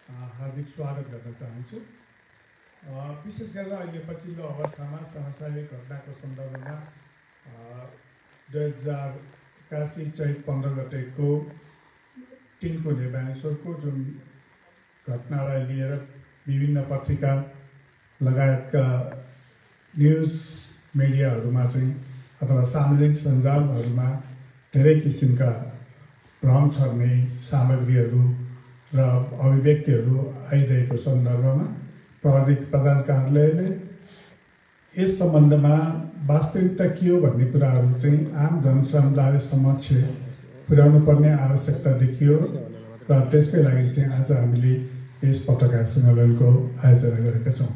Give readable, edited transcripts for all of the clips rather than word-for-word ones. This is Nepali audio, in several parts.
हार्दिक स्वागत गर्न चाहन्छु। विशेष गरेर अहिले पछिल्लो अवस्थामा समसामयिक घटनाको सन्दर्भमा 2081 चैत 15 गतेको टिनको निर्वाणेश्वरको जुन घटनालाई लिएर विभिन्न पत्रिका लगायतका न्युज मिडियाहरूमा चाहिँ अथवा सामाजिक सञ्जालहरूमा धेरै किसिमका भ्रम छर्ने सामग्रीहरू र अभिव्यक्तिहरू आइरहेको सन्दर्भमा प्रहरी प्रधान कार्यालयले यस सम्बन्धमा वास्तविकता के हो भन्ने कुराहरू चाहिँ आम जनसमुदाय समक्ष पुर्याउनु पर्ने आवश्यकता देखियो र त्यसकै लागि चाहिँ आज हामीले यस पत्रकार सम्मेलनको आयोजना गरेका छौँ।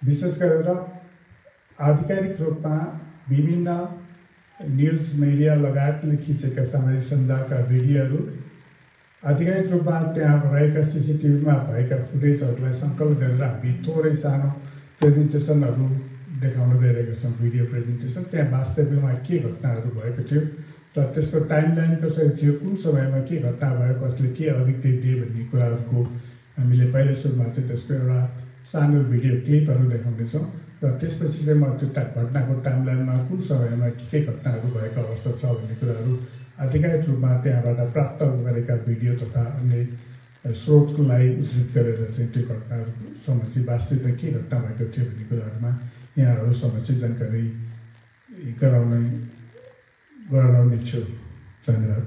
विशेष गरेर आधिकारिक रूपमा विभिन्न न्युज मिडिया लगायतले खिचेका सामाजिक सञ्जालका भिडियोहरू आधिकारिक रूपमा त्यहाँ रहेका सिसिटिभीमा भएका फुटेजहरूलाई सङ्कलन गरेर हामी थोरै सानो प्रेजेन्टेसनहरू देखाउन गइरहेका छौँ। भिडियो प्रेजेन्टेसन त्यहाँ वास्तवमा के घटनाहरू भएको थियो र त्यसको टाइमलाइन कसरी थियो, कुन समयमा के घटना भयो, कसले के अभिव्यक्ति दिए भन्ने कुराहरूको हामीले पहिलो सुरुमा चाहिँ त्यसको एउटा सानो भिडियो क्लिपहरू देखाउनेछौँ र त्यसपछि चाहिँ म त्यो घटनाको टाइमलाइनमा कुन समयमा के घटनाहरू भएको अवस्था छ भन्ने कुराहरू आधिकारिक रूपमा त्यहाँबाट प्राप्त गरेका भिडियो तथा अन्य स्रोतलाई उद्धृत गरेर चाहिँ त्यो घटनाहरू समक्ष वास्तविकता के घटना भएको थियो भन्ने कुराहरूमा यहाँहरू समक्ष जानकारी गराउने छु। धन्यवाद।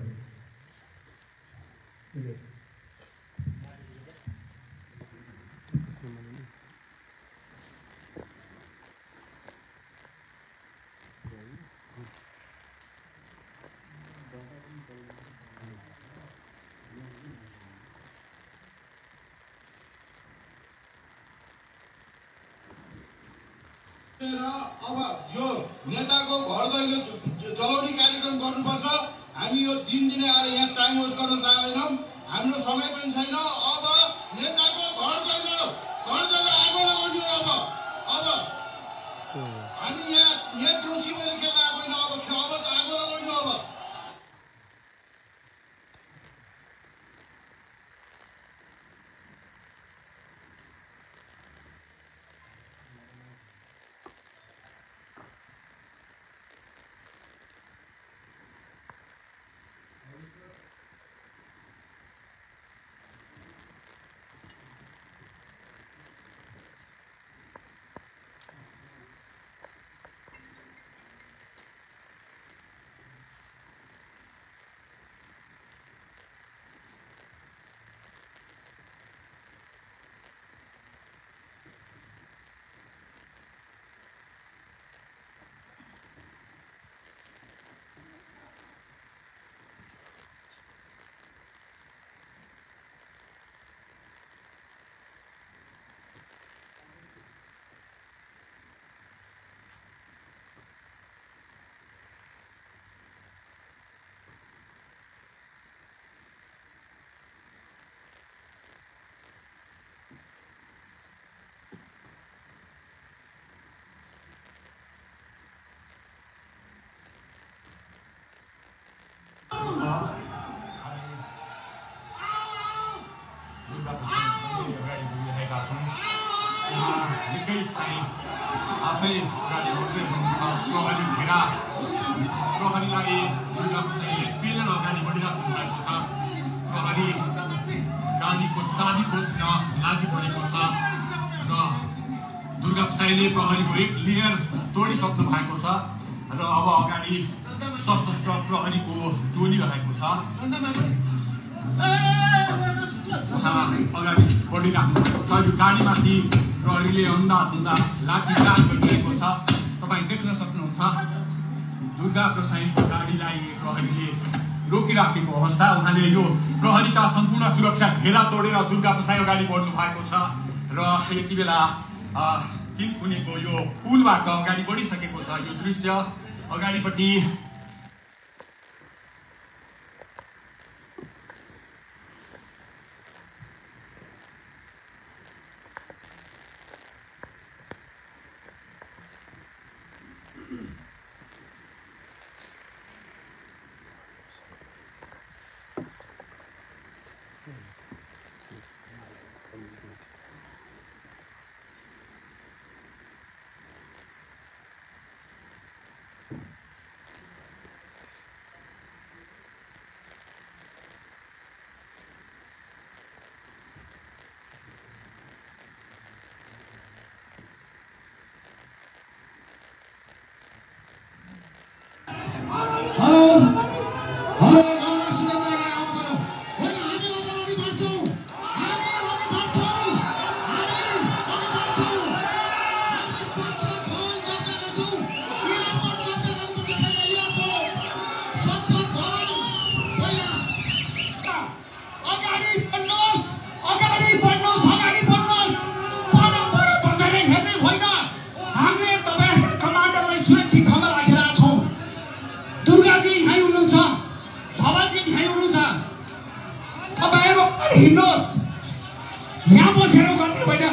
अब जो नेताको घर दैलो चलाउने कार्यक्रम गर्नुपर्छ। हामी यो दिनदिनै आएर यहाँ टाइम वेस्ट गर्न चाहदैनौँ। हाम्रो समय पनि छैन। अब नेताको घर दैलो आगो लगाउनु। अब हामी यहाँ दोषी पनि खेल्न आएको होइन। अब त आगो लगाउनु। अब आफै गाडी बसेर हुनुहुन्छ। प्रहरी घेरा प्रहरीलाई पेलन अगाडि बढिरहेको भएको छ। प्रहरी गाडीको चाबी खोज्न लागि परेको छ र दुर्गा प्रसाईले प्रहरीको एक लेयर तोडिसक्नु भएको छ र अब अगाडि सशस्त्र प्रहरीको टोली रहेको छ। अगाडि बढिराख्नु भएको छ। यो गाडीमाथि प्रहरीले अन्धाधुन्दा लाठीचार्ज गरिरहेको छ। तपाईँ देख्न सक्नुहुन्छ दुर्गा प्रसाईको गाडीलाई प्रहरीले रोकिराखेको अवस्था। उहाँले यो प्रहरीका सम्पूर्ण सुरक्षा घेरा तोडेर दुर्गा प्रसाई अगाडि बढ्नु भएको छ र यति बेला टिनकुनेको यो पुलबाट अगाडि बढिसकेको छ। यो दृश्य अगाडिपट्टि यहाँ बसेर गर्ने होइन।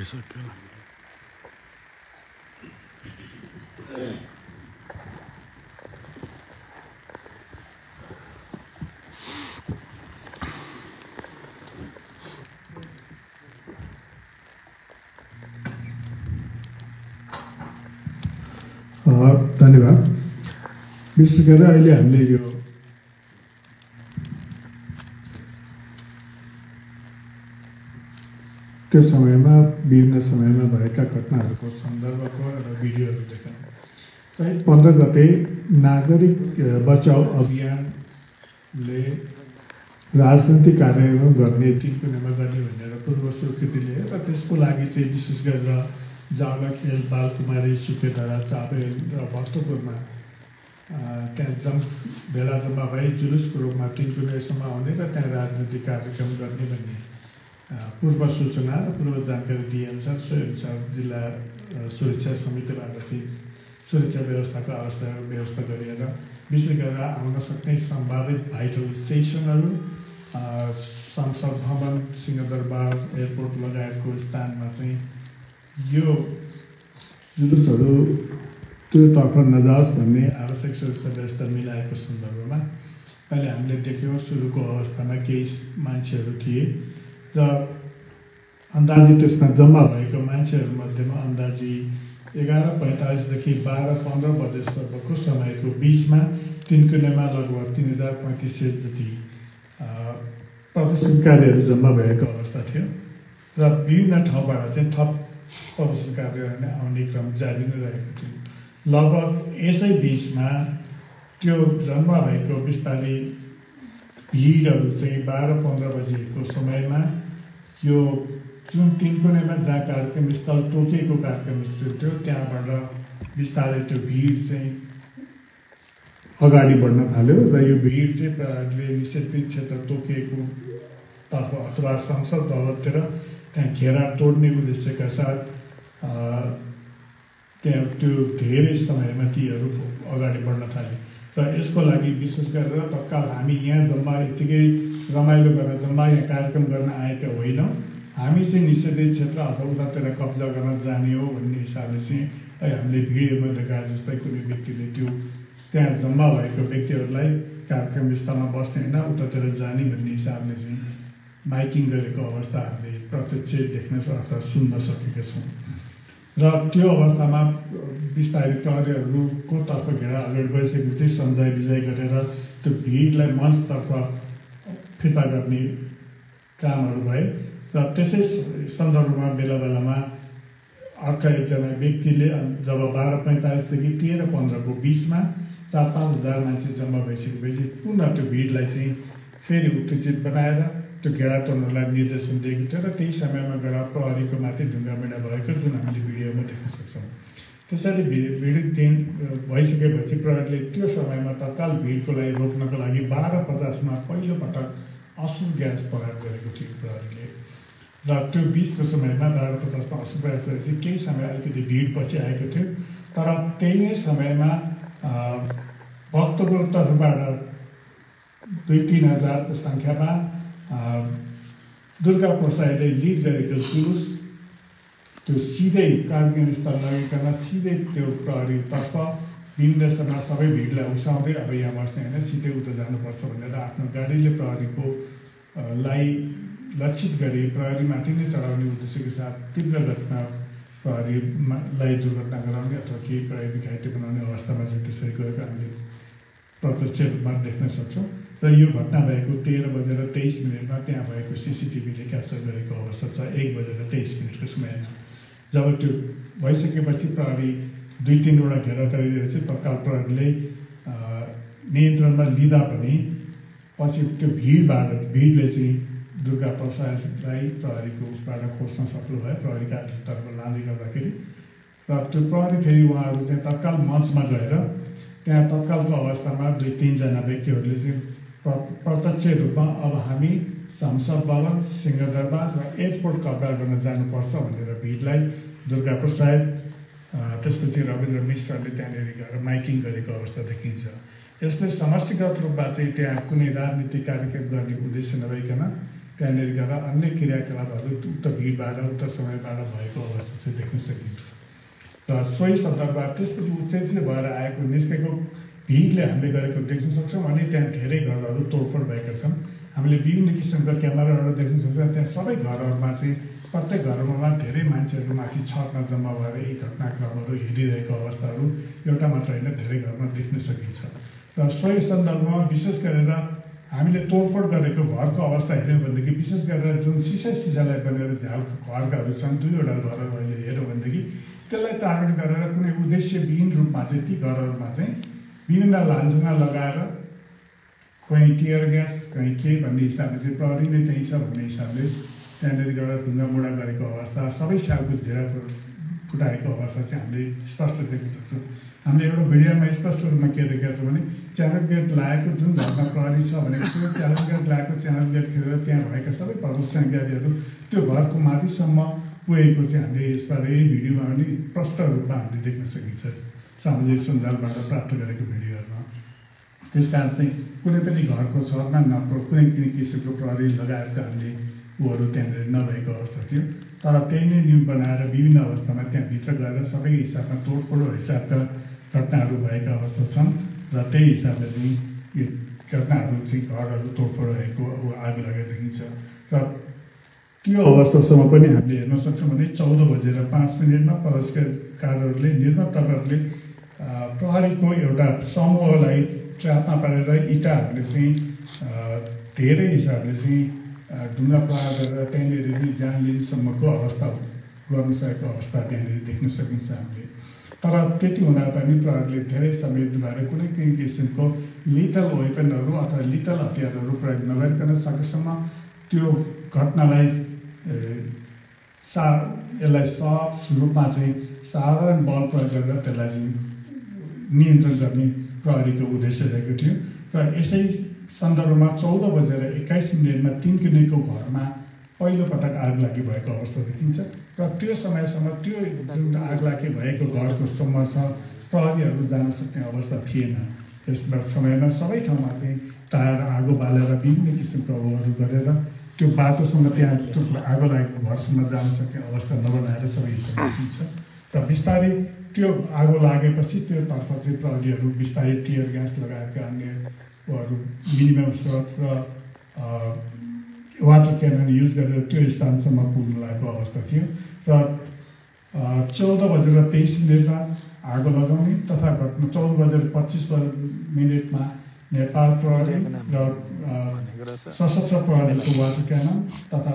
सक्यो धन्यवाद। विशेष गरेर अहिले हामीले यो त्यो समयमा विभिन्न समयमा भएका घटनाहरूको सन्दर्भको एउटा भिडियोहरू देखाउँ। चाहिँ 15 गते नागरिक बचाउ अभियानले राजनैतिक कार्यान्वयन गर्ने टिनकुनेमा गर्ने भनेर पूर्व स्वीकृति लियो र त्यसको लागि चाहिँ विशेष गरेर जावलाखेल, बालकुमारी, सुकेधारा, चापेल र भक्तपुरमा त्यहाँ भेला जम्मा भई जुलुसको रूपमा टिनकुनेसम्म आउने र त्यहाँ राजनीतिक कार्यक्रम गर्ने भन्ने पूर्व सूचना र पूर्व जानकारी दिएअनुसार सोहीअनुसार जिल्ला सुरक्षा समितिबाट चाहिँ सुरक्षा व्यवस्थाको आवश्यक व्यवस्था गरिएर विशेष गरेर आउन सक्ने सम्भावित भाइटल स्टेसनहरू, संसद भवन, सिंहदरबार, एयरपोर्ट लगायतको स्थानमा चाहिँ यो जुलुसहरू त्योतर्फ नजाओस् भन्ने आवश्यक सुरक्षा व्यवस्था मिलाएको सन्दर्भमा अहिले हामीले देख्यौँ सुरुको अवस्थामा केही मान्छेहरू थिए र अन्दाजी त्यसमा जम्मा भएको मान्छेहरूमध्येमा अन्दाजी 11:45 देखि 12:15 बजेसम्मको समयको बिचमा टिनकुनेमा लगभग 3035 जति प्रदर्शनकारीहरू जम्मा भएको अवस्था थियो र विभिन्न ठाउँबाट चाहिँ थप प्रदर्शनकारीहरू आउने क्रम जारी नै रहेको थियो। लगभग यसै बिचमा त्यो जम्मा भएको बिस्तारै भिडहरू चाहिँ 12:15 बजेको समयमा यो जुन टिनकुनेमा जहाँ कार्यक्रम स्थल तोकिएको कार्यक्रम स्थल थियो त्यहाँबाट बिस्तारै त्यो भिड चाहिँ अगाडि बढ्न थाल्यो र यो भिड चाहिँ प्रहरीले निषेधित क्षेत्र तोकिएको तर्फ अथवा संसद भवनतिर त्यहाँ घेरा तोड्ने उद्देश्यका साथ त्यहाँ त्यो धेरै समयमा तीहरू अगाडि बढ्न थाले र यसको लागि विशेष गरेर तत्काल हामी यहाँ जम्मा यतिकै रमाइलो गर्न जम्मा यहाँ कार्यक्रम गर्न आएका होइनौँ, हामी चाहिँ निषेधित क्षेत्र अथवा उतातिर कब्जा गर्न जाने हो भन्ने हिसाबले चाहिँ हामीले भिडियोमा देखाए जस्तै कुनै व्यक्तिले त्यो त्यहाँ जम्मा भएको व्यक्तिहरूलाई कार्यक्रम स्थलमा बस्ने होइन उतातिर जाने भन्ने हिसाबले चाहिँ माइकिङ गरेको अवस्था हामीले प्रत्यक्ष देख्न अथवा सुन्न सकेका छौँ र त्यो अवस्थामा बिस्तारै प्रहरीहरूको तर्फ घेरा अगाडि बढिसकेपछि सम्झाइ बुझाइ गरेर त्यो भिडलाई मञ्चतर्फ फिर्ता गर्ने कामहरू भए र त्यसै सन्दर्भमा बेला बेलामा अर्का एकजना व्यक्तिले जब 12:45 देखि 13:15 को बिचमा 4-5 हजार मान्छे जम्मा भइसकेपछि पुनः त्यो भिडलाई चाहिँ फेरि उत्तेजित बनाएर त्यो घेरा तोड्नलाई निर्देशन दिएको थियो र त्यही समयमा गएर प्रहरीको माथि ढुङ्गामिडा भएको जुन हामीले भिडियोमा देख्न सक्छौँ। त्यसरी भिड भइसकेपछि प्रहरीले त्यो समयमा तत्काल भिडको लागि रोक्नको लागि 12:50 पहिलोपटक असुर ग्यास प्रहार गरेको थियो प्रहरीले र त्यो बिचको समयमा 12:50 असुर प्रहार गरेपछि केही समय अलिकति भिड पछि आएको थियो तर त्यही नै समयमा भक्तपुर तर्फबाट 2-3 हजारको सङ्ख्यामा दुर्गा प्रसादले लिड गरेको जुलुस त्यो सिधै कार्यक्रम स्थल लगेकन सिधै त्यो प्रहरीतर्फ विभिन्न समय सबै भिडलाई उक्साउँदै अब यहाँ बस्ने होइन सिधै उता जानुपर्छ भनेर आफ्नो गाडीले प्रहरीको लाई लक्षित गरी प्रहरीमाथि नै चढाउने उद्देश्यको साथ तीव्र गतिमा प्रहरीलाई दुर्घटना गराउने अथवा केही प्रहरी घाइते बनाउने अवस्थामा चाहिँ त्यसरी गएको हामीले प्रत्यक्ष रूपमा देख्न सक्छौँ र यो घटना भएको 13:23 त्यहाँ भएको सिसिटिभीले क्याप्चर गरेको अवस्था छ 1:23 समयमा। जब त्यो भइसकेपछि प्रहरी 2-3 वटा घेरा तरिरहेपछि तत्काल प्रहरीले नियन्त्रणमा लिँदा पनि पछि त्यो भिडले चाहिँ दुर्गा प्रसादलाई प्रहरीको उसबाट खोज्न सक्नु भयो प्रहरी कार्यालयतर्फ लाँदै गर्दाखेरि र त्यो प्रहरी फेरि उहाँहरू चाहिँ तत्काल मञ्चमा गएर त्यहाँ तत्कालको अवस्थामा 2-3 जना व्यक्तिहरूले चाहिँ प्रत्यक्ष रूपमा अब हामी संसद भवन, सिंहदरबार र एयरपोर्ट कब्जा गर्न जानुपर्छ भनेर भिडलाई दुर्गा प्रसाद त्यसपछि रविन्द्र मिश्रले त्यहाँनिर गएर माइकिङ गरेको अवस्था देखिन्छ। यसले समष्टिगत रूपमा चाहिँ त्यहाँ कुनै राजनीतिक कार्यक्रम गर्ने उद्देश्य नभइकन त्यहाँनिर गएर अन्य क्रियाकलापहरू उक्त भिडबाट उक्त समयबाट भएको अवस्था चाहिँ देख्न सकिन्छ र सोही सन्दर्भमा त्यसपछि उत्तेजित भएर आएको निस्केको भिडले हामीले गरेको देख्न सक्छौँ अनि त्यहाँ धेरै घरहरू तोडफोड भएका छन्। हामीले विभिन्न किसिमका क्यामेराहरू देख्न सक्छौँ। त्यहाँ सबै घरहरूमा चाहिँ प्रत्येक घरमा धेरै मान्छेहरू माथि छतमा जम्मा भएर यी घटनाक्रमहरू हेरिरहेको अवस्थाहरू एउटा मात्र होइन धेरै घरमा देख्न सकिन्छ र सोही सन्दर्भमा विशेष गरेर हामीले तोडफोड गरेको घरको अवस्था हेऱ्यौँ भनेदेखि विशेष गरेर जुन सिसालाई बनेर घरहरू छन् 2वटा घरहरू अहिले हेऱ्यौँ भनेदेखि त्यसलाई टार्गेट गरेर कुनै उद्देश्यविहीन रूपमा चाहिँ ती घरहरूमा चाहिँ विभिन्न लाञ्छना लगाएर कहीँ टियर ग्यास कहीँ के भन्ने हिसाबले चाहिँ प्रहरी नै त्यहीँ छ भन्ने हिसाबले त्यहाँनिर गएर ढुङ्गामुढा गरेको अवस्था सबै सालको घेरा फुटाएको अवस्था चाहिँ हामीले स्पष्ट देख्न सक्छौँ। हामीले एउटा भिडियोमा स्पष्ट रूपमा के देखेका छौँ भने च्यानल गेट लगाएको जुन घरमा प्रहरी छ भने त्यो च्यानल गेट लगाएको च्यानल गेट खेलेर त्यहाँ भएका सबै प्रदर्शनकारीहरू त्यो घरको माथिसम्म पुगेको चाहिँ हामीले यसबाट यही भिडियोमा पनि प्रष्ट रूपमा हामीले देख्न सकिन्छ सामाजिक सञ्जालबाट प्राप्त गरेको भिडियोहरूमा। त्यस कारण चाहिँ कुनै पनि घरको छतमा कुनै किसिमको प्रहरी लगायतका हामीले ऊहरू त्यहाँनिर नभएको अवस्था थियो तर त्यही नै न्यु बनाएर विभिन्न अवस्थामा त्यहाँभित्र गएर सबै हिसाबमा तोडफोड हिसाबका घटनाहरू भएका अवस्था छन् र त्यही हिसाबले चाहिँ यो घटनाहरू चाहिँ घरहरू तोडफोड भएको आग लागेको देखिन्छ र त्यो अवस्थासम्म पनि हामीले हेर्न सक्छौँ भने 14:05 प्रदर्शनकारीहरूले निर्माताहरूले प्रहरीको एउटा समूहलाई ट्र्यापमा पारेर इँटाहरूले चाहिँ धेरै हिसाबले चाहिँ ढुङ्गा प्रहार गरेर त्यहाँनिर पनि ज्यान लिनसम्मको अवस्था गर्न सकेको अवस्था त्यहाँनिर देख्न सकिन्छ हामीले। तर त्यति हुँदा पनि प्रहरीले धेरै समृद्ध भएर कुनै किसिमको लिथल वेपनहरू अथवा लिथल हतियारहरू प्रयोग नगरिकन सकेसम्म त्यो घटनालाई यसलाई सफ्ट रूपमा चाहिँ साधारण बल प्रयोग गरेर त्यसलाई चाहिँ नियन्त्रण गर्ने प्रहरीको उद्देश्य रहेको थियो र यसै सन्दर्भमा 14:21 3 घरमा पहिलोपटक आग लागि भएको अवस्था देखिन्छ र त्यो समयसम्म त्यो जुन आग लागि भएको घरको सम्मसँग प्रहरीहरू जान सक्ने अवस्था थिएन। यस समयमा सबै ठाउँमा चाहिँ टायर आगो बालेर विभिन्न किसिमका उयोहरू गरेर त्यो बाटोसँग त्यहाँ त्यो आगो लागेको घरसम्म जान सक्ने अवस्था नबनाएर सबै हिसाब देखिन्छ र बिस्तारै त्यो आगो लागेपछि त्यो तर्फ चाहिँ प्रहरीहरू बिस्तारै टियर ग्यास लगाएका अन्य मिनिमम सर्ट र वाटर क्यानन युज गरेर त्यो स्थानसम्म पुग्न लागेको अवस्था थियो र 14:23 आगो लगाउने तथा घटना 14:25 नेपाल प्रहरी र सशस्त्र प्रहरीको वाटर क्यानन तथा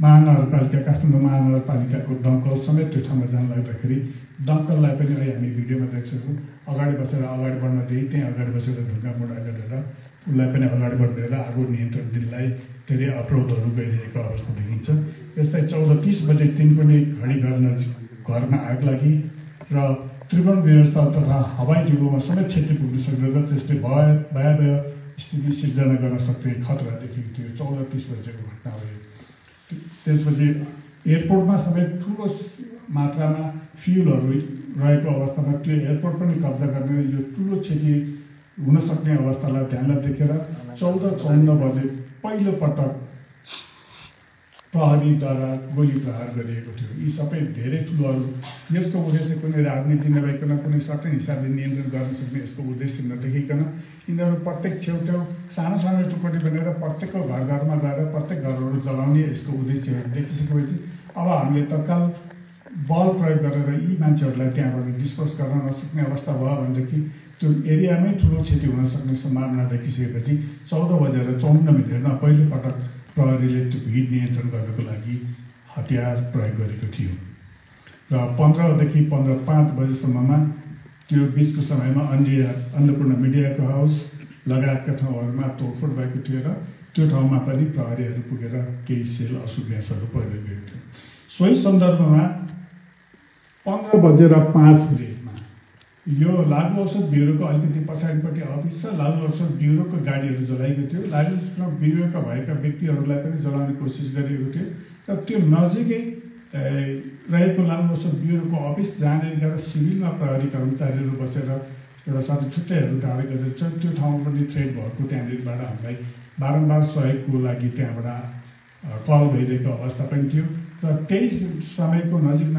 महानगरपालिका काठमाडौँ महानगरपालिकाको दमकल समेत त्यो ठाउँमा जान लाग्दाखेरि दमकललाई पनि अहिले हामी भिडियोमा देख्छौँ अगाडि बसेर अगाडि बढ्न दिई त्यहीँ अगाडि बसेर ढुङ्गामुढा गरेर उसलाई पनि अगाडि बढेर आगो नियन्त्रण दिनलाई धेरै अवरोधहरू गइरहेको अवस्था देखिन्छ। यस्तै 14:30 पनि घडी घरमा आग लागि र त्रिभुवन व्यवस्था तथा हवाई डिपोमा समेत क्षति पुग्न सक्ने र त्यसले भयावह स्थिति सिर्जना गर्न सक्ने खतरा देखेको थियो। 14:30 घटना हो। त्यसपछि एयरपोर्टमा समेत ठुलो मात्रामा फ्युलहरू रहेको अवस्थामा त्यो एयरपोर्ट पनि कब्जा गर्ने यो ठुलो क्षति हुन सक्ने अवस्थालाई ध्यानमा देखेर 14:54 पहिलोपटक प्रहरीद्वारा गोली प्रहार गरिएको थियो। यी सबै धेरै ठुलोहरू यसको उद्देश्य कुनै राजनीति नभइकन कुनै सर्टेन हिसाबले नियन्त्रण गर्न सक्ने यसको उद्देश्य नदेखिकन यिनीहरू प्रत्येक छेउछेउ सानो सानो टुकडी बनेर प्रत्येकको घरमा गएर प्रत्येक घरहरू जलाउने यसको उद्देश्यहरू देखिसकेपछि अब हामीले तत्काल बल प्रयोग गरेर यी मान्छेहरूलाई त्यहाँबाट डिस्पोज गर्न नसक्ने अवस्था भयो भनेदेखि त्यो एरियामै ठुलो क्षति हुन सक्ने सम्भावना देखिसकेपछि 14:54 पहिलोपटक प्रहरीले त्यो भिड नियन्त्रण गर्नको लागि हतियार प्रयोग गरेको थियो र 15 देखि 5:05 त्यो बिचको समयमा अन्नपूर्ण मिडियाको हाउस लगायतका ठाउँहरूमा तोडफोड भएको थियो र त्यो ठाउँमा पनि प्रहरीहरू पुगेर केही सेल असुविधाहरू परिरहेको थियो। सोही सन्दर्भमा 15:05 यो लागु औषध ब्युरोको अलिकति पछाडिपट्टि अफिस छ। लागु औषध ब्युरोको गाडीहरू जलाएको थियो। लागु औषध ब्युरोका भएका व्यक्तिहरूलाई पनि जलाउने कोसिस गरिएको थियो र त्यो नजिकै रहेको लागु औषध ब्युरोको अफिस जहाँनिर गएर सिभिलमा प्रहरी कर्मचारीहरू बसेर एउटा सानो छुट्टैहरू कार्य गरेको छ त्यो ठाउँमा पनि थ्रेड भएको त्यहाँनिरबाट हामीलाई बारम्बार सहयोगको लागि त्यहाँबाट कल भइरहेको अवस्था पनि थियो र त्यही समयको नजिक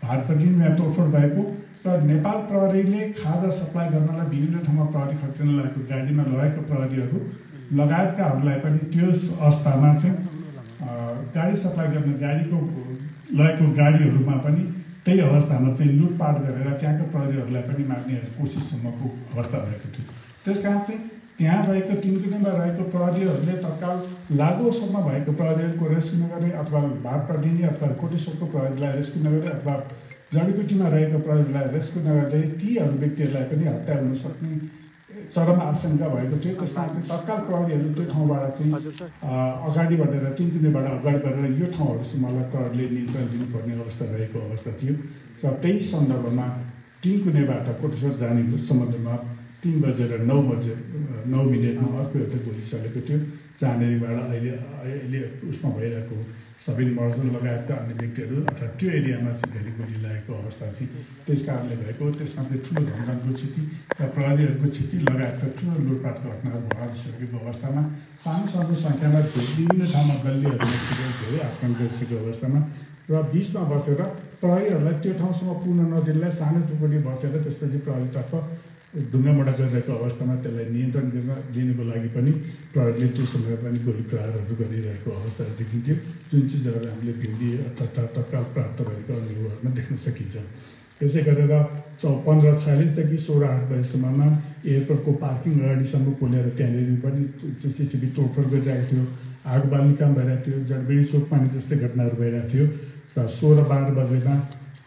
भाटपट्टिमा तोडफोड भएको र नेपाल प्रहरीले खाजा सप्लाई गर्नलाई विभिन्न ठाउँमा प्रहरी खटिन लागेको गाडीमा लगेको प्रहरीहरू लगायतकाहरूलाई पनि त्यो अवस्थामा चाहिँ गाडी सप्लाई गर्न गाडीको लगेको गाडीहरूमा पनि त्यही अवस्थामा चाहिँ लुटपाट गरेर त्यहाँका प्रहरीहरूलाई पनि मार्ने कोसिससम्मको अवस्था भएको थियो। त्यस कारण चाहिँ त्यहाँ रहेको तिनकुनेमा रहेको प्रहरीहरूले तत्काल लागुसम्म भएको प्रहरीहरूको रेस्क्यु नगरे अथवा भाटपट्टिनी अथवा कोटेश्वरको प्रहरीलाई रेस्क्यु नगरे अथवा जडीबुटीमा रहेको प्रहरीलाई रेस्क्यु नगर्दै तीहरू व्यक्तिहरूलाई पनि हत्या हुन सक्ने चरम आशंका भएको थियो। त्यस कारण चाहिँ तत्काल प्रहरीहरू त्यो ठाउँबाट चाहिँ अगाडि बढेर तिनकुनेबाट अगाडि बढेर यो ठाउँहरूसम्मलाई प्रहरीले नियन्त्रण दिनुपर्ने अवस्था रहेको अवस्था थियो र त्यही सन्दर्भमा तिनकुनेबाट कोटेश्वर जाने सम्बन्धमा 3:09 अर्को एउटा गोली चलेको थियो। जहाँनिरबाट अहिले उसमा भइरहेको सबिन मर्जन लगायतका अन्य व्यक्तिहरू अर्थात् त्यो एरियामा चाहिँ धेरै गोली लागेको अवस्था चाहिँ त्यस कारणले भएको। त्यसमा चाहिँ ठुलो धनजनको क्षति र प्रहरीहरूको क्षति लगायतका ठुलो लुटपाटको घटनाहरू भइसकेको अवस्थामा सानो सङ्ख्यामा विभिन्न ठाउँमा गल्लीहरूमा धेरै आक्रमण गरिसकेको अवस्थामा र बिचमा बसेर प्रहरीहरूलाई त्यो ठाउँसम्म पुग्न नदिनलाई सानो टुकडी बसेर त्यसपछि प्रहरीतर्फ ढुङ्गामुढा गरिरहेको अवस्थामा त्यसलाई नियन्त्रण गर्न लिनुको लागि पनि प्रहरीले त्यो समय पनि गोली प्रहारहरू गरिरहेको अवस्थाहरू देखिन्थ्यो, जुन चिजहरू हामीले भिन्डी तत्काल प्राप्त गरेको अनुभवहरूमा देख्न सकिन्छ। त्यसै गरेर 15:46 16 8 बजेसम्ममा एयरपोर्टको पार्किङ अगाडिसम्म पुगेर त्यहाँनिर पनि सिसिटिभी तोडफोड गरिरहेको थियो, आग बाल्ने काम भइरहेको थियो, जडबेडी चोक पानी जस्तै घटनाहरू भइरहेको थियो र 16-12 बजेमा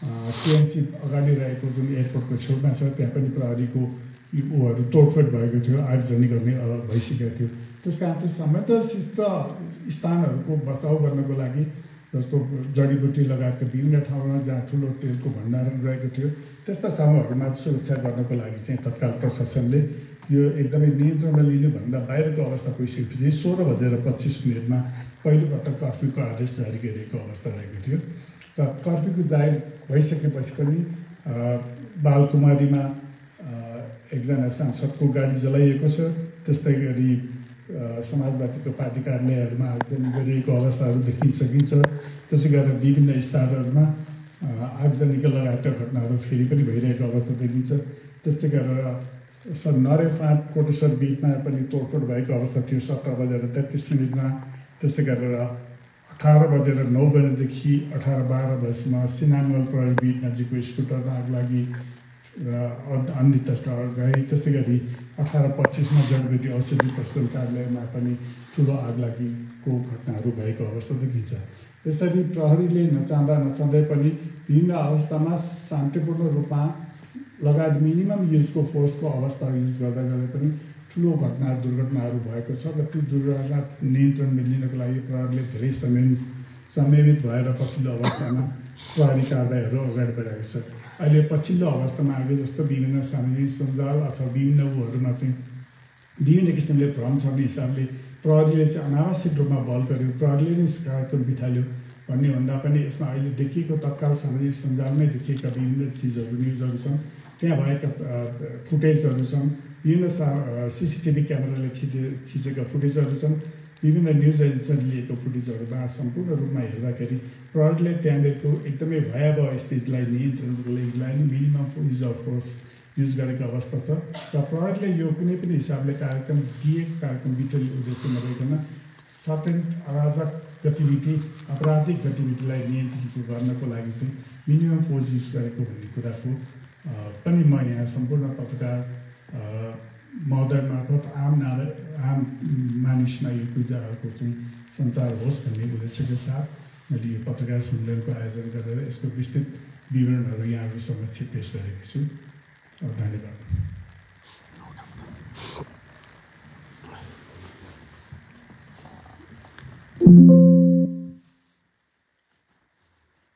टिएनसी अगाडि रहेको जुन एयरपोर्टको छेउमा छ त्यहाँ पनि प्रहरीको ऊहरू तोडफोड भएको थियो, आगजनी गर्ने भइसकेको थियो। त्यस कारण चाहिँ संवेदनशील स्थानहरूको बचाउ गर्नको लागि जस्तो जडीबुटी लगायतका विभिन्न ठाउँमा जहाँ ठुलो तेलको भण्डारण रहेको थियो त्यस्ता ठाउँहरूमा सुरक्षा गर्नको लागि चाहिँ तत्काल प्रशासनले यो एकदमै नियन्त्रणमा लिनुभन्दा बाहिरको अवस्था पुगिसकेपछि 16:25 पहिलोपटक कर्फ्यूको आदेश जारी गरिएको अवस्था रहेको थियो र कर्फ्यूको जारी भइसकेपछि पनि बालकुमारीमा एकजना सांसदको गाडी जलाइएको छ। त्यस्तै गरी समाजवादीको पार्टी कार्यालयहरूमा आगजनी गरिएको अवस्थाहरू देखिन सकिन्छ। त्यसै गरेर विभिन्न स्थानहरूमा आगजनीका लगायतका घटनाहरू फेरि पनि भइरहेको अवस्था देखिन्छ। त्यस्तै गरेर नरेफाँट कोटेश्वर बिचमा पनि तोडफोड भएको अवस्था थियो 17:33। त्यस्तै गरेर 18:09 18:12 बजेसम्म सिनामल प्रहरी बिट नजिकको स्कुटरमा आग लागि अन्य तस्ता गए। त्यस्तै गरी 18:25 जडबेटी औषधि प्रशोधन कार्यालयमा पनि ठुलो आग लागेको घटनाहरू भएको अवस्था देखिन्छ। यसरी प्रहरीले नचाहँदै पनि विभिन्न अवस्थामा शान्तिपूर्ण रूपमा लगायत मिनिमम युजको फोर्सको अवस्था युज गर्दा पनि ठुलो दुर्घटनाहरू भएको छ र त्यो दुर्घटना नियन्त्रणमा लिनको लागि प्रहरीले धेरै संयमित भएर पछिल्लो अवस्थामा प्रहरी कारबाहीहरू अगाडि बढाएको छ। अहिले पछिल्लो अवस्थामा आगे जस्तो विभिन्न सामाजिक सञ्जाल अथवा विभिन्न ऊहरूमा चाहिँ विभिन्न किसिमले भ्रम छर्ने हिसाबले प्रहरीले चाहिँ अनावश्यक रूपमा बल गर्यो, प्रहरीले नै कार्यक्रम बिथाल्यो भन्ने भन्दा पनि यसमा अहिले देखिएको तत्काल सामाजिक सञ्जालमै देखिएका विभिन्न चिजहरू न्युजहरू छन्, त्यहाँ भएका फुटेजहरू छन्, विभिन्न सिसिटिभी क्यामेराले खिचेका फुटेजहरू छन्, विभिन्न न्युज एजेन्सीले लिएको फुटेजहरूमा सम्पूर्ण रूपमा हेर्दाखेरि प्रहरीले त्यहाँनिरको एकदमै भयावह स्थितिलाई नियन्त्रणको लागि minimum use of force use गरेको अवस्था छ र प्रहरीले यो कुनै पनि हिसाबले कार्यक्रम बिटोली उद्देश्य नभइकन सर्टेन अराजक गतिविधि आपराधिक गतिविधिलाई नियन्त्रित गर्नको लागि चाहिँ मिनिमम फोर्स युज गरेको भन्ने कुराको पनि म यहाँ सम्पूर्ण पत्रकार महोदय मार्फत आम मानिसमा यो कुराहरूको चाहिँ सञ्चार होस् भन्ने उद्देश्यका साथ मैले यो पत्रकार सम्मेलनको आयोजन गरेर यसको विस्तृत विवरणहरू यहाँहरू समक्ष पेश गरेको छु। धन्यवाद।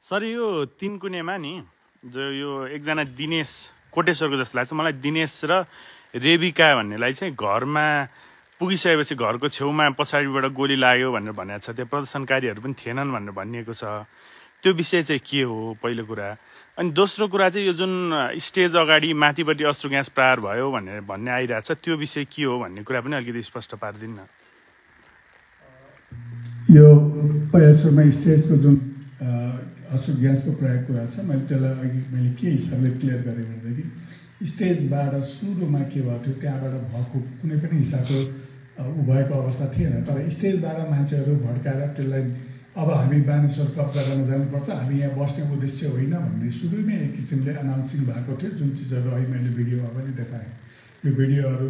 सर यो तिनकुनेमा नि जो यो एकजना दिनेश कोटेश्वरको जस्तो लाग्छ मलाई, दिनेश र रेबिका भन्नेलाई चाहिँ घरमा पुगिसकेपछि घरको छेउमा पछाडिबाट गोली लाग्यो भनेर भनेको छ, त्यो प्रदर्शनकारीहरू पनि थिएनन् भनेर भनिएको छ। त्यो विषय चाहिँ के हो पहिलो कुरा। अनि दोस्रो कुरा चाहिँ यो जुन स्टेज अगाडि माथिपट्टि अश्रु ग्यास प्रहार भयो भन्ने आइरहेको छ, त्यो विषय के हो भन्ने कुरा पनि अलिकति स्पष्ट पारिदिनु न। यो पहिला सुरुमा स्टेजको जुन अशुद्ध ग्यासको प्रयोग कुरा छ मैले त्यसलाई अघि मैले के हिसाबले क्लियर गरेँ भनेदेखि स्टेजबाट सुरुमा के भएको थियो त्यहाँबाट भएको कुनै पनि हिसाबको ऊ भएको अवस्था थिएन तर स्टेजबाट मान्छेहरू भड्काएर त्यसलाई अब हामी बानेश्वर कब्जा गर्न जानुपर्छ हामी यहाँ बस्ने उद्देश्य होइन भन्ने सुरुमै एक किसिमले अनाउन्सिङ भएको थियो जुन चिजहरू अहिले मैले भिडियोमा पनि देखाएँ यो भिडियोहरू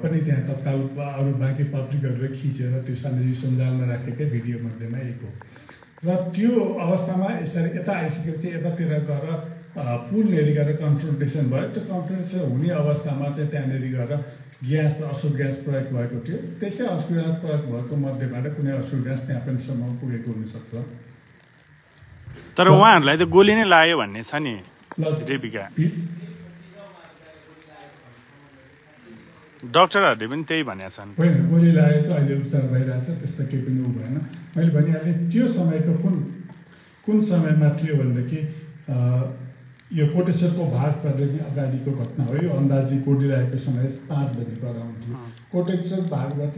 पनि त्यहाँ तत्काल अरू बाँकी पब्लिकहरूले खिचेर त्यो सामाजिक सञ्जालमा राखेकै भिडियो मध्येमा एक हो र त्यो अवस्थामा यसरी यता आइसकेपछि यतातिर गएर पुलनेरि गएर कन्फ्रन्टेसन भयो त्यो कन्फ्रन्टेसन हुने अवस्थामा चाहिँ त्यहाँनिर गएर ग्यास अशुद्ध ग्यास प्रयोग भएको थियो त्यसै अशुद्ध ग्यास प्रयोग भएको मध्येबाट कुनै अशुद्ध ग्यास त्यहाँ पनि सम्म पुगेको हुनसक्छ तर उहाँहरूलाई त गोली नै लाग्यो भन्ने छ नि रेबिका डक्टरहरूले पनि त्यही भनेका छन् होइन गोली लागेको अहिले उपचार भइरहेछ त्यस्तो केही पनि ऊ भएन मैले भनिहालेँ त्यो समयको कुन समयमा थियो भनेदेखि यो कोटेश्वरको भाग प्रदेशमा अगाडिको घटना हो यो अन्दाजी गोली लागेको समय 5 बजी गराउँथ्यो कोटेश्वर भागबाट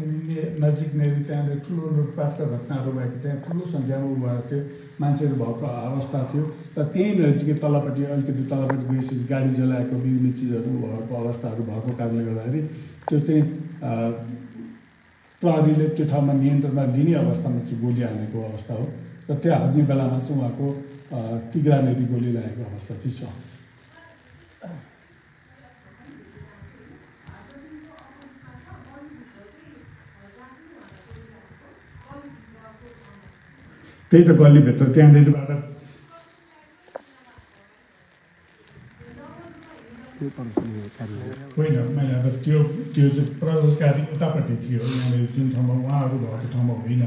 नजिकनेरि त्यहाँनिर ठुलो लुटपाटका घटनाहरू भएको त्यहाँ ठुलो सङ्ख्यामा ऊ भएको थियो मान्छेहरू भएको अवस्था थियो र त्यहीँ नजिकै तलपट्टि अलिकति तलपट्टि गएपछि गाडी जलाएको विभिन्न चिजहरू भएको अवस्थाहरू भएको कारणले गर्दाखेरि त्यो चाहिँ प्रहरीले त्यो ठाउँमा नियन्त्रणमा लिने अवस्थामा चाहिँ गोली हानेको अवस्था हो र त्यो हान्ने बेलामा चाहिँ उहाँको तिग्रानेरि गोली लागेको अवस्था चाहिँ छ त्यही त गल्लीभित्र त्यहाँनिरबाट होइन मैले अब त्यो चाहिँ प्रदर्शनकारी उतापट्टि थियो यहाँनिर जुन ठाउँमा उहाँहरू भएको ठाउँमा होइन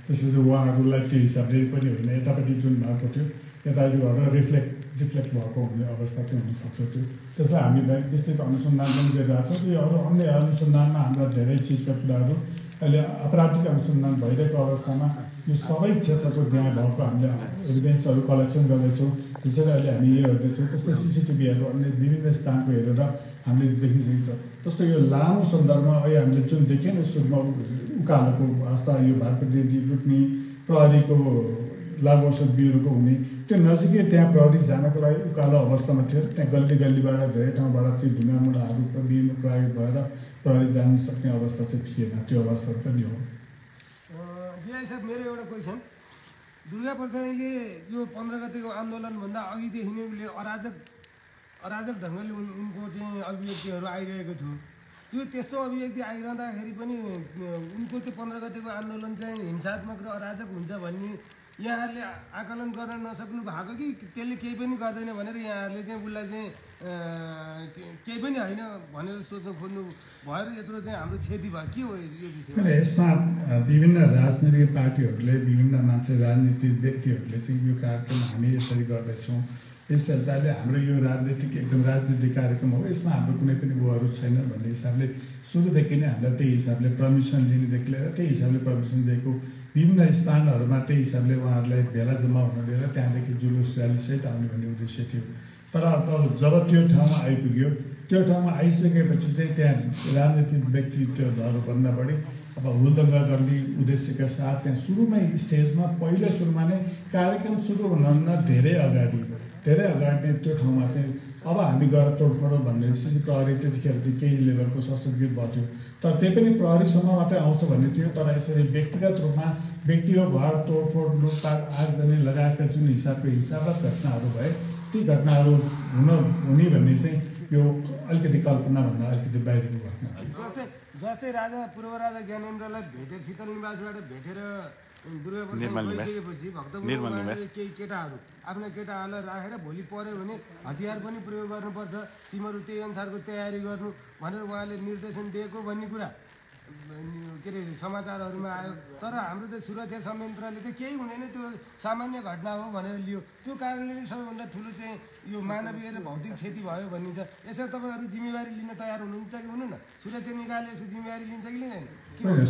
त्यसले उहाँहरूलाई त्यो हिसाबले पनि होइन यतापट्टि जुन भएको थियो यतापट्टि भएर रिफ्लेक्ट भएको हुने अवस्था चाहिँ हुनसक्छ त्यो त्यसलाई हामी विस्तृत अनुसन्धान पनि गरिरहेको छौँ यो अरू अन्य अनुसन्धानमा हाम्रा धेरै चिजका कुराहरू अहिले अपराधिक अनुसन्धान भइरहेको अवस्थामा यो सबै क्षेत्रको त्यहाँ भएको हामीले एभिडेन्सहरू कलेक्सन गर्दैछौँ त्यसरी अहिले हामी यो हेर्दैछौँ त्यस्तै सिसिटिभीहरू अन्य विभिन्न स्थानको हेरेर हामीले देख्न सकिन्छ जस्तो यो लामो सन्दर्भमा अहिले हामीले जुन देख्यौँ नि सुरुमा उकालोको अवस्था यो भारतप्रति लुट्ने प्रहरीको लागु औषध ब्युरोको हुने त्यो नजिकै त्यहाँ प्रहरी जानको लागि उकालो अवस्थामा थियो त्यहाँ गल्लीबाट धेरै ठाउँबाट चाहिँ ढुङ्गामुढाहरू विभिन्न प्रयोग भएर प्रहरी जान सक्ने अवस्था चाहिँ थिएन त्यो अवस्था पनि हो सर मेरो एउटा क्वेसन दुर्गा प्रसादले यो 15 गतेको आन्दोलनभन्दा अघिदेखि नै उसले अराजक ढङ्गले उनको चाहिँ अभिव्यक्तिहरू आइरहेको थियो त्यो त्यस्तो अभिव्यक्ति आइरहँदाखेरि पनि उनको चाहिँ 15 गतेको आन्दोलन चाहिँ हिंसात्मक र अराजक हुन्छ भन्ने यहाँहरूले आकलन गर्न नसक्नु भएको कि त्यसले केही पनि गर्दैन भनेर यहाँहरूले चाहिँ उसलाई चाहिँ केही पनि होइन भनेर सोध्नु खोज्नु भएर यत्रो चाहिँ हाम्रो क्षति भयो के हो यो विषयमा यसमा विभिन्न राजनीतिक पार्टीहरूले विभिन्न मान्छे राजनीतिक व्यक्तिहरूले चाहिँ यो कार्यक्रम हामी यसरी गर्दैछौँ यस हिसाबले हाम्रो यो एकदम राजनीतिक कार्यक्रम हो यसमा हाम्रो कुनै पनि उहरू छैन भन्ने हिसाबले सुरुदेखि नै हामीलाई त्यही हिसाबले पर्मिसन लिनेदेखि लिएर त्यही हिसाबले पर्मिसन दिएको विभिन्न स्थानहरूमा त्यही हिसाबले उहाँहरूलाई भेला जम्मा हुन दिएर त्यहाँदेखि जुलुस र्याली सहित आउने भन्ने उद्देश्य थियो तर अब जब त्यो ठाउँमा आइपुग्यो त्यो ठाउँमा आइसकेपछि चाहिँ त्यहाँ राजनीतिक व्यक्तित्वहरू भन्दा बढी अब हुलदङ्गा गर्ने उद्देश्यका साथ त्यहाँ सुरुमै स्टेजमा पहिलो सुरुमा नै कार्यक्रम सुरु हुनुभन्दा धेरै अगाडि नै त्यो ठाउँमा चाहिँ अब हामी गएर तोडफोड भनेपछि प्रहरी त्यतिखेर चाहिँ केही लेभलको सशक्तिकृत भएको थियो तर त्यही पनि प्रहरीसम्म मात्रै आउँछ भन्ने थियो तर यसरी व्यक्तिगत रूपमा व्यक्तिको घर तोडफोड लुटपाट आगजनी लगाएका जुन हिसाबको हिंसात्मक घटनाहरू भए ती घटनाहरू हुने भन्ने चाहिँ यो अलिकति कल्पनाभन्दा अलिकति बाहिरको घटना जस्तै पूर्व राजा ज्ञानेन्द्रलाई भेटेर शीतल निवासबाट भेटेर गइसकेपछि भक्तपुरमा केही केटाहरू आफ्ना केटाहरूलाई राखेर भोलि पऱ्यो भने हतियार पनि प्रयोग गर्नुपर्छ तिमीहरू त्यही अनुसारको तयारी गर्नु भनेर उहाँले निर्देशन दिएको भन्ने कुरा के अरे समाचारहरूमा आयो तर हाम्रो चाहिँ सुरक्षा संयन्त्रले चाहिँ केही हुँदैन त्यो सामान्य घटना हो भनेर लियो त्यो कारणले नै सबैभन्दा ठुलो चाहिँ यो मानवीय र भौतिक क्षति भयो भनिन्छ यसरी तपाईँहरू जिम्मेवारी लिन तयार हुनुहुन्छ कि हुनु न सुरक्षा निकायले यसको जिम्मेवारी लिन्छ कि लिँदैन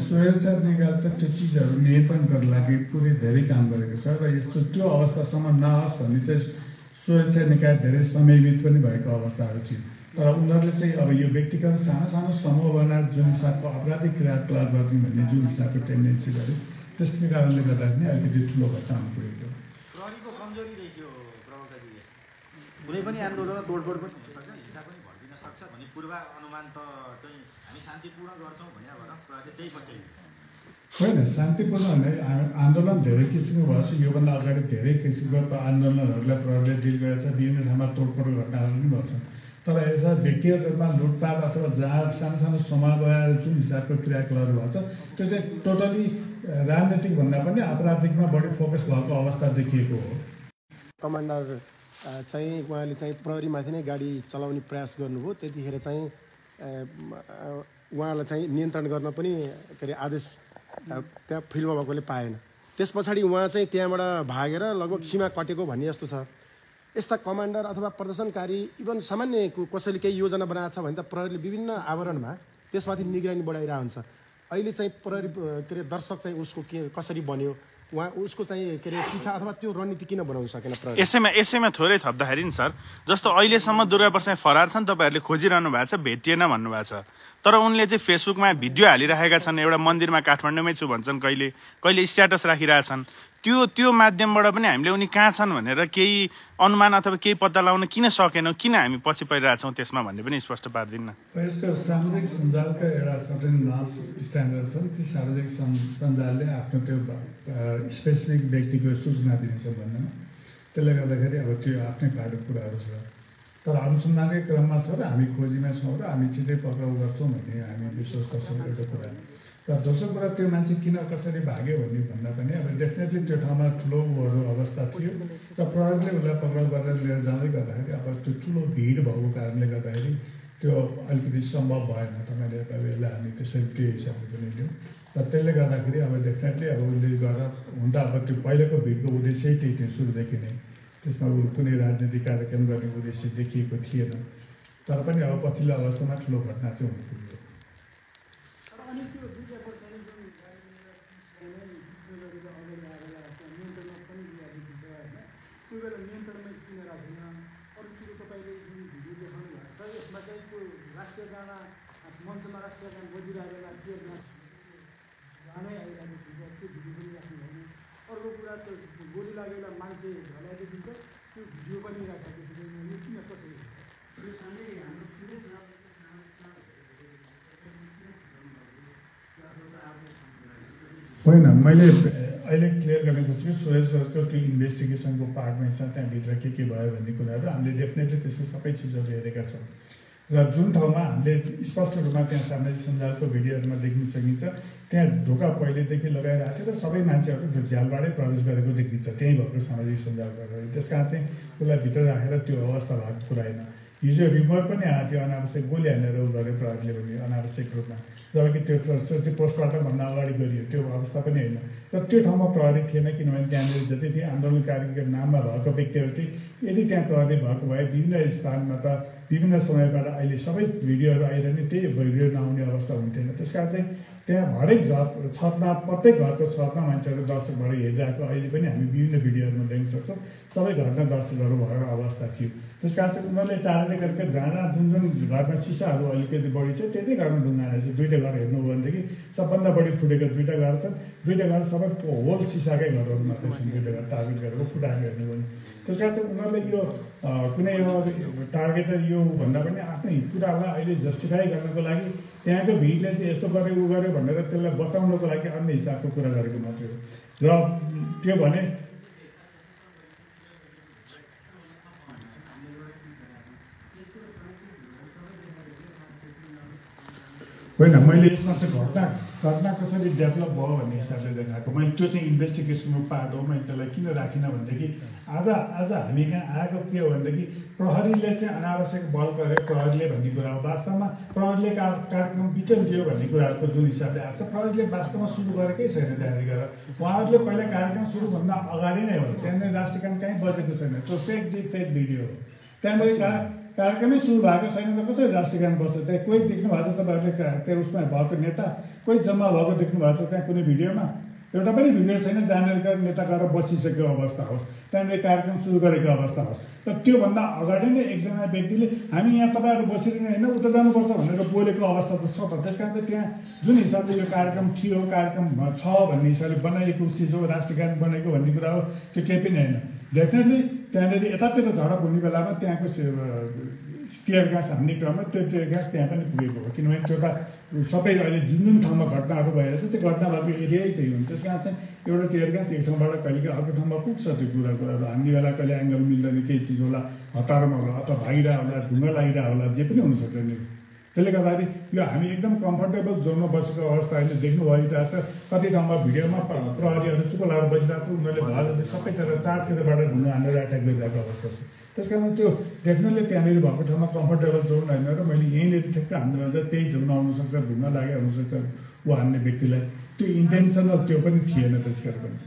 सुरक्षा निकाय त त्यो चिजहरू नियन्त्रण गर्नको लागि पुरै धेरै काम गरेको छ र यस्तो त्यो अवस्थासम्म नआओस् भन्ने चाहिँ सुरक्षा निकाय धेरै समयमित पनि भएको अवस्थाहरू थियो तर उनीहरूले चाहिँ अब यो व्यक्तिगत सानो समूह बना जुन हिसाबको आपराधिक क्रियाकलाप गर्ने भन्ने जुन हिसाबको टेन्डेन्सी गरे त्यसै कारणले गर्दाखेरि नै अलिकति ठुलो घटना हुनु पुगेको। प्रहरीको कमजोरी देखियो प्रवक्ताजी। कुनै पनि आन्दोलन तोडफोड पनि हुनसक्छ, हिंसा पनि भड्किन सक्छ भन्ने पूर्वानुमान त चाहिँ हामी शान्तिपूर्ण गर्छौँ भने भएर प्रहरी त्यही पत्याइ होइन, शान्तिपूर्ण आन्दोलन धेरै किसिमको भएको छ। योभन्दा अगाडि धेरै किसिमको आन्दोलनहरूलाई प्रहरीले डिल गरेको छ। विभिन्न ठाउँमा तोडफोड घटनाहरू पनि भएको छ। तर यता व्यक्तिगत रूपमा लुटपाट अथवा जहाँ सानो सानो समूह भएर जुन हिसाबको क्रियाकलापहरू भएको छ त्यो चाहिँ टोटली राजनीतिक भन्दा पनि आपराधिकमा बढी फोकस भएको अवस्था देखिएको हो। कमान्डर चाहिँ उहाँले चाहिँ प्रहरीमाथि नै गाडी चलाउने प्रयास गर्नुभयो। त्यतिखेर चाहिँ उहाँलाई चाहिँ नियन्त्रण गर्न पनि के अरे आदेश त्यहाँ फिल्डमा भएकोले पाएन। त्यस पछाडि उहाँ चाहिँ त्यहाँबाट भागेर लगभग सीमा कटेको भन्ने जस्तो छ। यस्ता कमान्डर अथवा प्रदर्शनकारी इभन सामान्य कसैले केही योजना बनाएको छ भने त प्रहरीले विभिन्न आवरणमा त्यसमाथि निगरानी बढाइरहेको हुन्छ। अहिले चाहिँ प्रहरी के अरे दर्शक चाहिँ उसको के कसरी बन्यो, उहाँ उसको चाहिँ के अरे शिक्षा अथवा त्यो रणनीति किन बनाउन सकेन प्रहरी? यसैमा थोरै थप्दाखेरि नि सर, जस्तो अहिलेसम्म दुर्गाप्रसाद फरार छन्, तपाईँहरूले खोजिरहनु भएको छ, भेटिएन भन्नुभएको छ। तर उनले चाहिँ फेसबुकमा भिडियो हालिरहेका छन्, एउटा मन्दिरमा काठमाडौँमै छु भन्छन्, कहिले स्ट्याटस राखिरहेछन्। त्यो माध्यमबाट पनि हामीले उनी कहाँ छन् भनेर केही अनुमान अथवा केही पत्ता लगाउन किन सकेनौँ, किन हामी पछि परिरहेछौँ त्यसमा भन्ने पनि स्पष्ट पार्दिन्न। यसको सामाजिक सञ्जालका एउटा सर्टेन नर्म्स स्ट्यान्डर्ड छन्। ती सामाजिक सञ्जालले आफ्नो त्यो स्पेसिफिक व्यक्तिको सूचना दिनेछ भन्दैन। त्यसले गर्दाखेरि अब त्यो आफ्नै पाटो कुराहरू छ। तर अनुसन्धानकै क्रममा छ र हामी खोजीमा छौँ र हामी छिटै पक्राउ गर्छौँ भन्ने हामी विश्वस्त छौँ, एउटा कुरा। र दोस्रो कुरा त्यो मान्छे किन कसरी भाग्यो भन्ने भन्दा पनि अब डेफिनेटली त्यो ठाउँमा ठुलो अवस्था थियो र प्रहरीले उसलाई पक्राउ गरेर लिएर जाँदै गर्दाखेरि अब त्यो ठुलो भिड भएको कारणले गर्दाखेरि त्यो अलिकति सम्भव भएन। तपाईँले अब यसलाई हामी त्यसरी त्यो हिसाबले पनि लियौँ र त्यसले गर्दाखेरि अब डेफिनेटली अब उसले गरेर हुन त अब त्यो पहिलाको भिडको उद्देश्य त्यही थियो सुरुदेखि नै। त्यसमा कुनै राजनीतिक कार्यक्रम गर्ने उद्देश्य देखिएको थिएन। तर पनि अब पछिल्लो अवस्थामा ठुलो घटना चाहिँ हुनु पुग्यो। अर्को कुरा त गोली लागेर मान्छे ढलाएको दिन्छ, त्यो भिडियो पनि राखेको देखिन्छ। किन कसरी होइन, मैले अहिले क्लियर गर्ने खोजेको सुरेश सरको त्यो इन्भेस्टिगेसनको पार्टमै छ। त्यहाँभित्र के भयो भन्ने कुराहरू हामीले डेफिनेटली त्यसको सबै चिजहरू हेरेका छौँ र जुन ठाउँमा हामीले स्पष्ट रूपमा त्यहाँ सामाजिक सञ्जालको भिडियोहरूमा देख्न सकिन्छ त्यहाँ ढोका पहिलेदेखि लगाइरहेको थियो र सबै मान्छेहरू झ्यालबाटै प्रवेश गरेको देखिन्छ त्यहीँ भएको सामाजिक सञ्जालबाट। त्यस कारण चाहिँ उसलाई भित्र राखेर त्यो अवस्था भएको कुरा होइन। हिजो रिपोर्ट पनि आएको थियो अनावश्यक गोली हानेर उ गर्यो प्रहरीले भने अनावश्यक रूपमा, जबकि त्यो चाहिँ पोस्टमार्टमभन्दा अगाडि गरियो। त्यो अवस्था पनि होइन र त्यो ठाउँमा प्रहरी थिएन, किनभने त्यहाँनिर जति थिए आन्दोलनकारीको नाममा भएको व्यक्तिहरू थिए। यदि त्यहाँ प्रहरी भएको भए विभिन्न स्थानमा त विभिन्न समयबाट अहिले सबै भिडियोहरू आइरहने, त्यही भिडियो नआउने अवस्था हुन्थेन। त्यस कारण चाहिँ त्यहाँ हरेक छतमा प्रत्येक घरको छतमा मान्छेहरू दर्शकबाट हेरिरहेको अहिले पनि हामी विभिन्न भिडियोहरूमा देख्न सक्छौँ। सबै घरमा दर्शकहरू भएको अवस्था थियो। त्यस कारण चाहिँ उनीहरूले टाढाले गरेर जहाँ जुन घरमा सिसाहरू अलिकति बढी छ त्यति घरमा ढुङ्गा रहेछ। दुईवटा घर हेर्नु हो भनेदेखि सबभन्दा बढी फुटेको दुईवटा घर छन्। दुईवटा घर सबै होल सिसाकै घरहरू मात्रै छन्। दुईवटा घर टार्गेट गरेको फुटाएको हेर्नु भने त्यस कारण चाहिँ उनीहरूले यो कुनै टार्गेटेड यो भन्दा पनि आफ्नै कुरालाई अहिले जस्टिफाई गर्नको लागि त्यहाँको भिडले चाहिँ यस्तो गर्यो उ गर्यो भनेर त्यसलाई बचाउनको लागि अन्य हिसाबको कुरा गरेको मात्रै हो। र त्यो भने होइन, मैले यसमा चाहिँ घटना कसरी डेभलप भयो भन्ने हिसाबले देखाएको। मैले त्यो चाहिँ इन्भेस्टिगेसनको पार्ट हो। मैले त्यसलाई किन राखिनँ भनेदेखि आज हामी कहाँ आएको के हो भनेदेखि प्रहरीले चाहिँ अनावश्यक बल गर्यो प्रहरीले भन्ने कुरा हो। वास्तवमा प्रहरीले कार्यक्रम वितरण दियो भन्ने कुराहरूको जुन हिसाबले आएको छ प्रहरीले वास्तवमा सुरु गरेकै छैन। त्यहाँनिर गएर उहाँहरूले पहिला कार्यक्रम सुरुभन्दा अगाडि नै हो। त्यहाँनिर राष्ट्रगान कहीँ बजेको छैन। त्यो फेक भिडियो हो। त्यहाँनिर कार्यक्रमै सुरु भएको छैन त कसरी राष्ट्रगान बस्छ? त्यहाँ कोही देख्नु भएको छ तपाईँहरूले त्यहाँ उसमा भएको नेता कोही जम्मा भएको देख्नु भएको छ त्यहाँ कुनै भिडियोमा? एउटा पनि भिडियो छैन जहाँनिर नेता गएर बसिसकेको अवस्था होस्, त्यहाँनिर कार्यक्रम सुरु गरेको अवस्था होस्। र त्योभन्दा अगाडि नै एकजना व्यक्तिले हामी यहाँ तपाईँहरू बसिरहनु होइन उता जानुपर्छ भनेर बोलेको अवस्था त छ त। त्यस कारण चाहिँ त्यहाँ जुन हिसाबले यो कार्यक्रम थियो, कार्यक्रम छ भन्ने हिसाबले बनाइएको चिज हो, राष्ट्रिय गान बनाएको भन्ने कुरा हो, त्यो केही पनि होइन। डेफिनेटली त्यहाँनिर यतातिर झडप हुने बेलामा त्यहाँको टियर ग्यास हान्ने क्रममा त्यो टियर ग्यास त्यहाँ पनि पुगेको हो, किनभने त्यो त सबै अहिले जुन जुन ठाउँमा घटनाहरू भइरहेछ त्यो घटना भएको एरियै त्यही हुन्छ। त्यस कारण चाहिँ एउटा टियर ग्यास एक ठाउँबाट कहिलेकाहीँ अर्को ठाउँमा पुग्छ। त्यो कुराहरू हान्ने बेला कहिले एङ्गल मिल्दैन, केही चिज होला, हतारमा होला, अथवा भागिरहेको होला, ढुङ्गा लागिरहेको होला, जे पनि हुनसक्छ नि। त्यसले गर्दाखेरि यो हामी एकदम कम्फर्टेबल जोनमा बसेको अवस्था अहिले देख्नु भइरहेछ। कति ठाउँमा भिडियोमा प्रहरीहरू चुप लगाएर बसिरहेको छ, उनीहरूले भाले सबैतिर चारतिरबाट ढुङ्गा हानेर एट्याक गरिरहेको अवस्था छ। त्यस कारण त्यो डेफिनेटली त्यहाँनिर भएको ठाउँमा कम्फर्टेबल जोन होइन र मैले यहीँनिर ठ्याक्क हान्नु भन्दा त्यही ढुङ्गा आउनसक्छ, ढुङ्गा लागेर हुनसक्छ ऊ हान्ने व्यक्तिलाई। त्यो इन्टेन्सनल त्यो पनि थिएन त्यतिखेर पनि।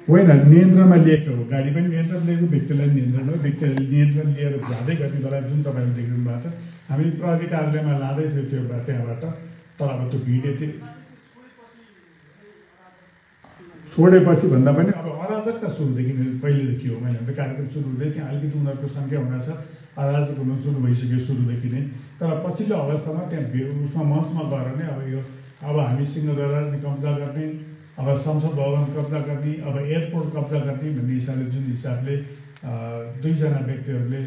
होइन, नियन्त्रणमा लिएको हो, गाडी पनि नियन्त्रण लिएको, व्यक्तिलाई नियन्त्रण हो। व्यक्तिले नियन्त्रण लिएर जाँदै गर्ने बेला जुन तपाईँले देख्नु भएको छ, हामी प्रहरी कार्यालयमा लाँदै थियो त्यो त्यहाँबाट, तर अब त्यो भिड यति छोडेपछि भन्दा पनि अब अराजकता सुरुदेखि पहिलेदेखि हो। मैले त कार्यक्रम सुरु हुँदै त्यहाँ अलिकति उनीहरूको सङ्ख्या हुनाछ अराजक हुन सुरु भइसक्यो सुरुदेखि नै। तर पछिल्लो अवस्थामा त्यहाँ उसमा मञ्चमा गएर नै अब हामी सिंहदरबार कब्जा गर्ने, अब संसद भवन कब्जा गर्ने, अब एयरपोर्ट कब्जा गर्ने भन्ने हिसाबले जुन हिसाबले दुईजना व्यक्तिहरूले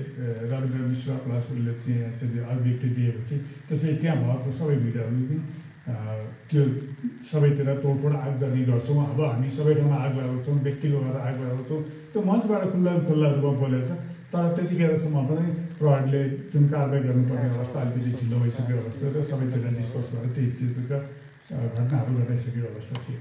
रविन्द्र मिश्र प्लस उसले चाहिँ अभिव्यक्ति दिएपछि त्यसले त्यहाँ भएको सबै भिडियोहरू पनि त्यो सबैतिर तोडफोड आगजनी गर्छौँ। अब हामी सबै ठाउँमा आग लगाउँछौँ, व्यक्तिको घर आग लगाउँछौँ, त्यो मञ्चबाट खुल्ला रूपमा बोलेछ। तर त्यतिखेरसम्म पनि प्रहरीले जुन कारवाही गर्नुपर्ने अवस्था अलिकति ढिलो भइसकेको अवस्था र सबैतिर डिस्पर्स भएर त्यही चिजका घटनाहरू घटाइसकेको अवस्था थियो।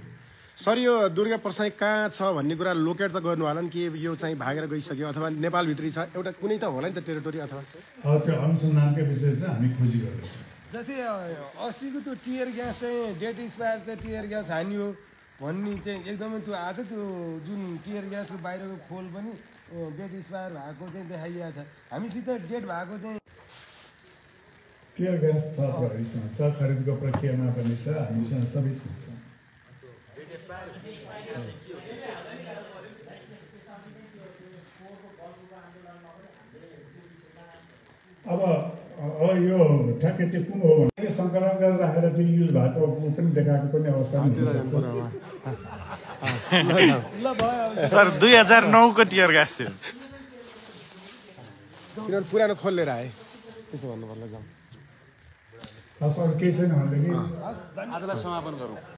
सर, यो दुर्गा प्रसाई कहाँ छ भन्ने कुरा लोकेट त गर्नु होला नि कि यो चाहिँ भागेर गइसक्यो अथवा नेपालभित्रै छ, एउटा कुनै त होला नि त टेरिटोरी अथवा त्यो अनुसन्धानकै विषय चाहिँ हामी खोजी गर्दैछौँ। जस्तै अस्तिको त्यो टियर ग्यास चाहिँ डेट एक्सपायर चाहिँ टियर ग्यास हानियो भन्ने चाहिँ एकदमै त्यो आज त्यो जुन टियर ग्यासको बाहिरको खोल पनि डेट एक्सपायर भएको चाहिँ देखाइएको छ। हामीसित डेट भएको चाहिँ टियर ग्यास छ, प्रहरीसँग छ, खरिदको प्रक्रियामा पनि छ, हामीसँग सबैसँग छ। अब यो ठ्याक्कै त्यो कुन हो भने सङ्कलन गरेर राखेर त्यो युज भएको पनि देखाएको पनि अवस्था सर 2009 को टियर ग्यास थियो, किनभने पुरानो खोल लिएर आए त्यसो भन्नु पर्ला। सर केही छैन भनेदेखि आजलाई समापन गरौँ।